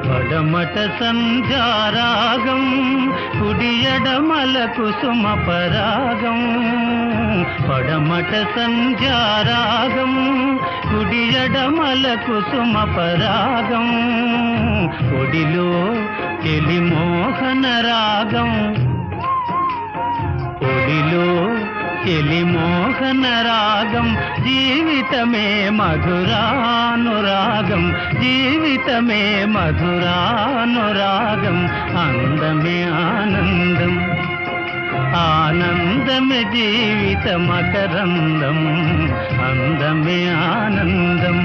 పడమట సంధ్యారాగం కుడియడమల కుసుమ పరాగం పడమట సంధ్యారాగం కుడియడమల కుసుమ పరాగం ఒడిలో చెలి మోహన రాగం ఒడిలో చెలి మోహన రాగం జీవితమే మధురానురాగం జీవితమే మధురానురాగం అందమే ఆనందం ఆనందమే జీవిత మకరందం అందమే ఆనందం